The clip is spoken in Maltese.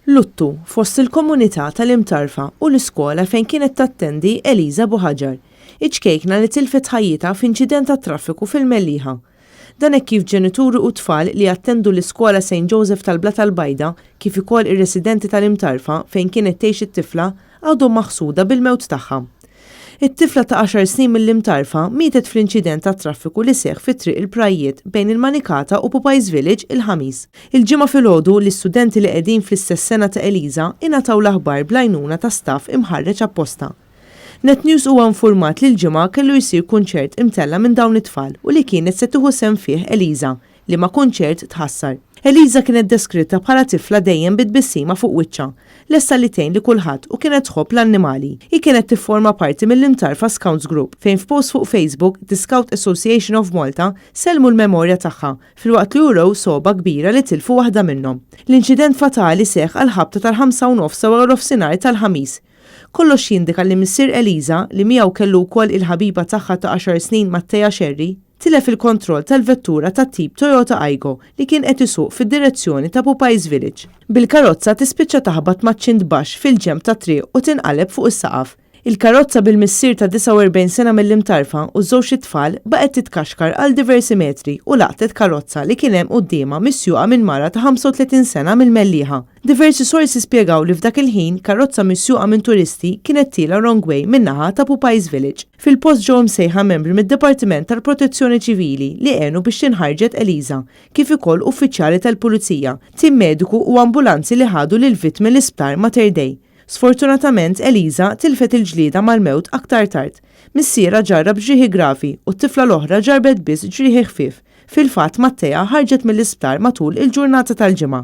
Luttu fost il-komunità tal-imtarfa u l-iskola fejn kienet tattendi Eliza Buħaġar. Iċkejkna li tilfet ħajjita f'inċident ta' traffiku fil-Mellieħa. Dan hekk kif ġenituri u tfal li jattendu l-iskola St. Joseph tal-Blata l-Bajda kif ukoll ir-residenti tal-imtarfa fejn kienet tgħix it-tifla għadhom maħsuda bil-mewt tagħha. It-tifla ta' 10 snin mill-imtarfa mietet fl-inċident ta' traffiku li seħħ fit-triq il-Prajiet bejn il-Manikata u Popeyes Village il-ħamis. Il-ġimgħa filgħodu l-istudenti li qegħdin fl-istess sena ta' Eliza ingħataw l-aħbar bl-għajnuna ta' staff imħarreġ apposta. Net News huwa infurmat li l-ġimgħa kellu jsir kunċert imtella minn dawn it-tfal u li kienet se tieħu sehem fih Eliza li ma' kunċert tħassar. Eliza kienet deskritta bħala tifla dejjem bitbissima fuq wiċċa, lesta li tgħin li kulħadd u kienet tħobb l-annimali. Hi kienet tifforma parti mill-imtarfa Scouts Group fejn f'post fuq Facebook The Scout Association of Malta selmu l-memorja tagħha filwaqt li uraw soba kbira li tilfu waħda minnhom. L-inċident fatali seħħ għal ħabta tal-5:30 wara l-ofsinhar tal-ħamis. Kollox jindika li missier Eliza li miegħu kellu wkoll il-ħabiba tagħha ta' 10 snin Mattea Xerri tilef il-kontroll tal-vettura tat-tip Toyota Aygo li kien qed isuq fid-direzzjoni ta' Popeyes Village. Bil-karozza tispiċċa taħbad maċ-ċint baxx fil-ġemp ta' triq u tinqaleb fuq is-saqaf. Il-karozza bil-missier ta' 49 sena mill-imtarfa u żewġ it-tfal baqgħet titkaxkar għal diversi metri u laqtet karozza li kien hemm qudiemha misjuqa minn mara ta' 35 sena mill-Mellieħa. Diversi sorsi spjegaw li f'dak il-ħin karozza misjuqa minn turisti kienet tila wrong way min-naħa ta' Popeyes Village. Fil-post ġew msejħa membri mid-Dipartiment tal-Protezzjoni Ċivili li għenu biex tinħarġet Eliza, kif ukoll uffiċjali tal-Pulizija, tim mediku u ambulanzi li ħadu lil vittmi l-isptar Mater Dei. Sfortunatament Eliza tilfet il-ġlieda mal-mewt aktar tard. Missiera ġarrab ġrieħi gravi u t-tifla l-oħra ġarbet biss ġrieħi ħfief. Fil-fatt Mattea ħarġet mill-isptar matul il-ġurnata tal-ġimgħa.